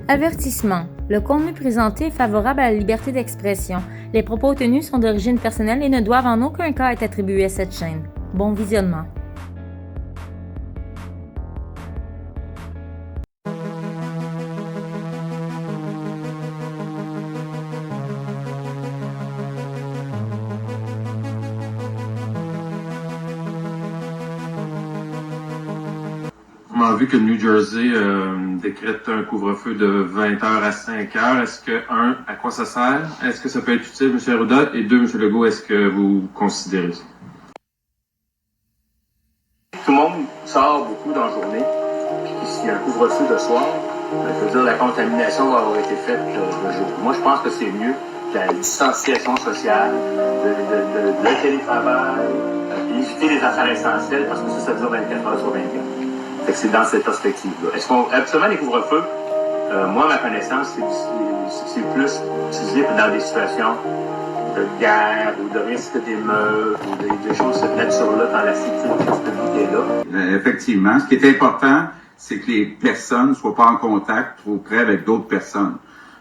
Avertissement. Le contenu présenté est favorable à la liberté d'expression. Les propos tenus sont d'origine personnelle et ne doivent en aucun cas être attribués à cette chaîne. Bon visionnement. On a vu que le New Jersey décrète un couvre-feu de 20h à 5h. Est-ce que, un, à quoi ça sert? Est-ce que ça peut être utile, M. Arruda? Et deux, M. Legault, est-ce que vous considérez ça? Tout le monde sort beaucoup dans la journée. Puis s'il y a un couvre-feu de soir, je veux dire, la contamination va avoir été faite le jour. Moi, je pense que c'est mieux la distanciation sociale, le télétravail, puis éviter les affaires essentielles parce que ça dure 24 heures sur 24. Fait que c'est dans cette perspective-là. Absolument, les couvre-feux, moi, à ma connaissance, c'est plus utilisé dans des situations de guerre ou de risque d'émeute ou des choses de cette nature-là dans la sécurité publique là. Effectivement, ce qui est important, c'est que les personnes ne soient pas en contact trop près avec d'autres personnes.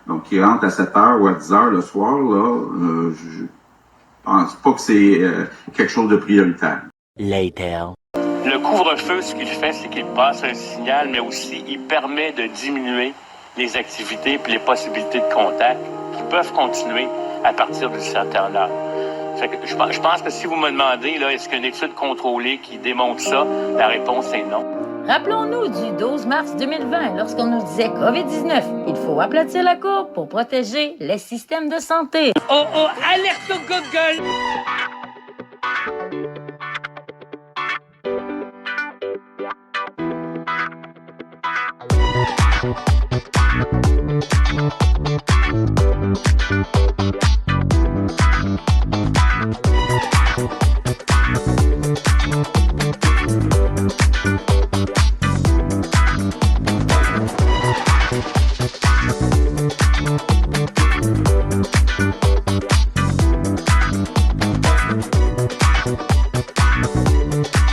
Donc, qui rentrent à 7h ou à 10h le soir, là, je pense pas que c'est quelque chose de prioritaire. Later. Le couvre-feu, ce qu'il fait, c'est qu'il passe un signal, mais aussi il permet de diminuer les activités et les possibilités de contact qui peuvent continuer à partir d'une certaine heure. Fait que je pense que si vous me demandez, là, est-ce qu'il y a une étude contrôlée qui démontre ça, la réponse est non. Rappelons-nous du 12 mars 2020, lorsqu'on nous disait COVID-19, il faut aplatir la courbe pour protéger les systèmes de santé. Oh, alerte au Google!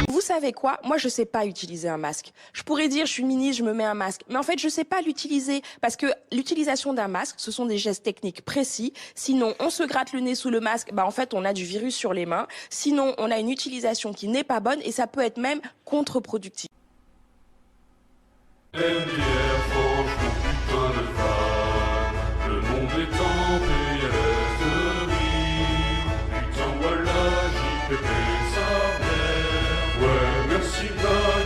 Vous savez quoi? Moi, je sais pas utiliser un masque. Je pourrais dire, je suis ministre, je me mets un masque. Mais en fait, je sais pas l'utiliser parce que l'utilisation d'un masque, ce sont des gestes techniques précis. Sinon, on se gratte le nez sous le masque, en fait, on a du virus sur les mains. Sinon, on a une utilisation qui n'est pas bonne et ça peut être même contre-productif. MDR, franchement, putain de fan. Le monde est en PLS de rire. Putain, voilà, JPP, sa mère. Ouais, merci ma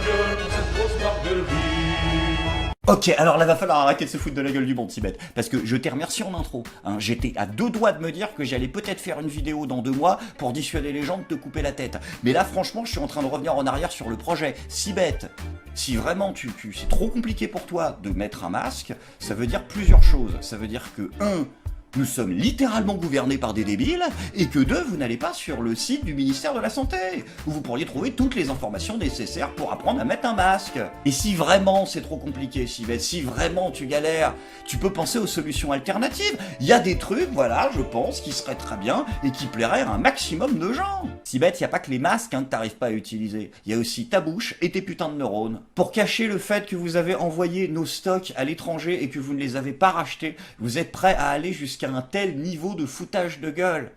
gueule pour cette grosse marque de rire. Ok, alors là va falloir arrêter de se foutre de la gueule du monde, Sibeth, parce que je t'ai remercié en intro, hein. J'étais à 2 doigts de me dire que j'allais peut-être faire une vidéo dans 2 mois pour dissuader les gens de te couper la tête. Mais là franchement je suis en train de revenir en arrière sur le projet. Sibeth, si vraiment c'est trop compliqué pour toi de mettre un masque, ça veut dire plusieurs choses. Ça veut dire que 1, nous sommes littéralement gouvernés par des débiles, et que 2, vous n'allez pas sur le site du ministère de la Santé, où vous pourriez trouver toutes les informations nécessaires pour apprendre à mettre un masque. Et si vraiment c'est trop compliqué, Sibeth, si vraiment tu galères, tu peux penser aux solutions alternatives. Il y a des trucs, voilà, je pense, qui seraient très bien, et qui plairaient à un maximum de gens. Sibeth, il n'y a pas que les masques que t'arrives pas à utiliser. Il y a aussi ta bouche et tes putains de neurones. Pour cacher le fait que vous avez envoyé nos stocks à l'étranger et que vous ne les avez pas rachetés, vous êtes prêt à aller jusqu'à un tel niveau de foutage de gueule.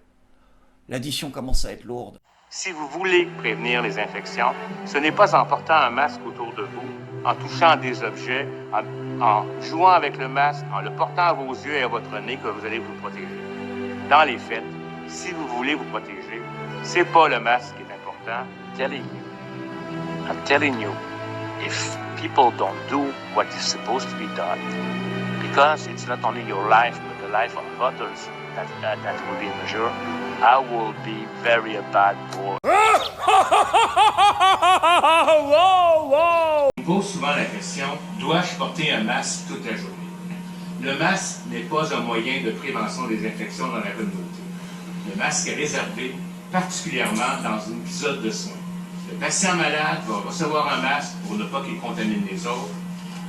L'addition commence à être lourde. Si vous voulez prévenir les infections, ce n'est pas en portant un masque autour de vous, en touchant des objets, en jouant avec le masque, en le portant à vos yeux et à votre nez que vous allez vous protéger. Dans les faits, si vous voulez vous protéger, c'est pas le masque qui est important. I'm telling you, if people don't do what is supposed to be done, because it's not only your life, but the life of others that will be in measure, I will be very bad boy. On pose souvent la question, dois-je porter un masque toute la journée? Le masque n'est pas un moyen de prévention des infections dans la communauté. Le masque est réservé particulièrement dans un épisode de soins. Le patient malade va recevoir un masque pour ne pas qu'il contamine les autres.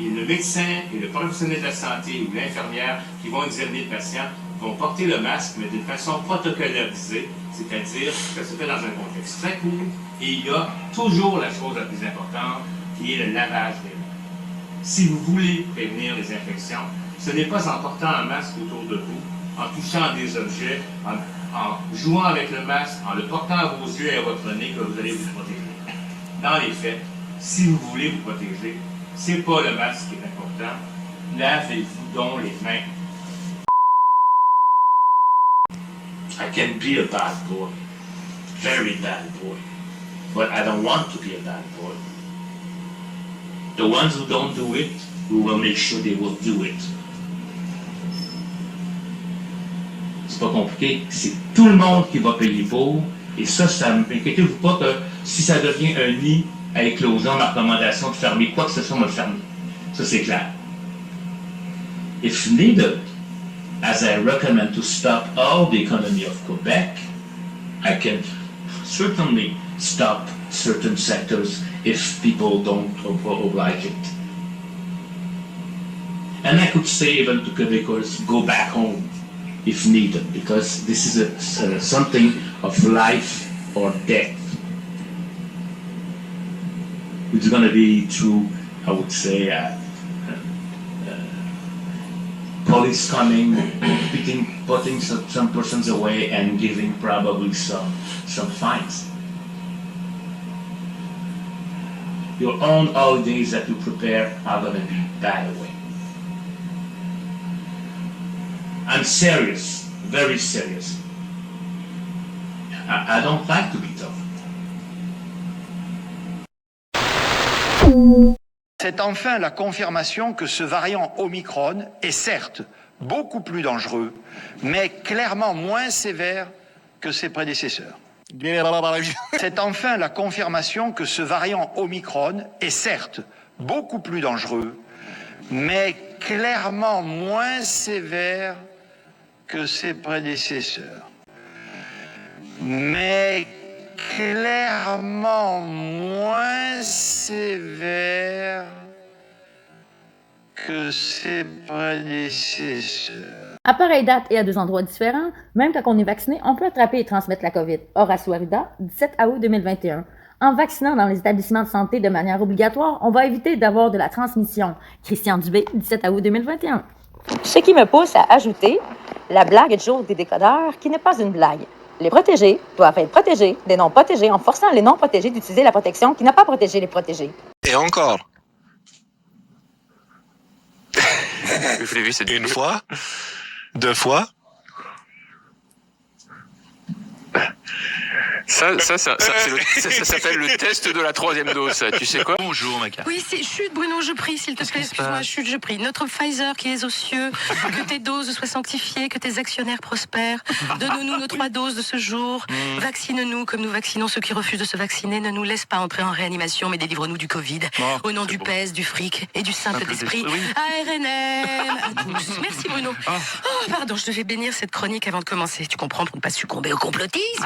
Et le médecin et le professionnel de la santé ou l'infirmière qui vont examiner le patient vont porter le masque, mais d'une façon protocolarisée, c'est-à-dire que ça se fait dans un contexte très court, et il y a toujours la chose la plus importante, qui est le lavage des mains. Si vous voulez prévenir les infections, Ce n'est pas en portant un masque autour de vous, en touchant à des objets, en jouant avec le masque, en le portant à vos yeux et à votre nez que vous allez vous protéger. Dans les faits, si vous voulez vous protéger, c'est pas le masque qui est important. Lavez-vous donc les mains. I can be a bad boy. Very bad boy. But I don't want to be a bad boy. The ones who don't do it, we will make sure they will do it. C'est pas compliqué, c'est tout le monde qui va payer pour. Et ça, inquiétez-vous pas que si ça devient un nid à éclosion, ma recommandation de fermer quoi que ce soit, on va le fermer. Ça, c'est clair. If needed, as I recommend to stop all the economy of Quebec, I can certainly stop certain sectors if people don't oblige it. And I could say even to Quebecers, go back home if needed, because this is something of life or death. It's going to be through, I would say, police coming, putting some persons away and giving probably some fines. Your own holidays that you prepare are going to be bad away. I'm serious, very serious. I don't like to be tough. C'est enfin la confirmation que ce variant Omicron est certes beaucoup plus dangereux, mais clairement moins sévère que ses prédécesseurs. C'est enfin la confirmation que ce variant Omicron est certes beaucoup plus dangereux, mais clairement moins sévère que ses prédécesseurs. Mais clairement moins sévère que ses prédécesseurs. À pareille date et à deux endroits différents, même quand on est vacciné, on peut attraper et transmettre la COVID. Horacio Arruda, 17 août 2021. En vaccinant dans les établissements de santé de manière obligatoire, on va éviter d'avoir de la transmission. Christian Dubé, 17 août 2021. Ce qui me pousse à ajouter la blague du jour des décodeurs qui n'est pas une blague. Les protégés doivent être protégés des non-protégés en forçant les non-protégés d'utiliser la protection qui n'a pas protégé les protégés. Et encore. Je l'ai vu cette Une fois, deux fois. Ça s'appelle le test de la troisième dose, ça. Tu sais quoi? Bonjour, Maca. Oui, chut, Bruno, je prie, s'il te plaît, excuse-moi, chut, je prie. Notre Pfizer qui est aux cieux, que tes doses soient sanctifiées, que tes actionnaires prospèrent. Donne-nous nos 3 doses de ce jour. Vaccine-nous comme nous vaccinons ceux qui refusent de se vacciner. Ne nous laisse pas entrer en réanimation, mais délivre-nous du Covid. Au nom du pèse, du fric et du simple d'esprit. ARNM à tous. Merci, Bruno. Oh, pardon, je devais bénir cette chronique avant de commencer. Tu comprends, pour ne pas succomber au complotisme.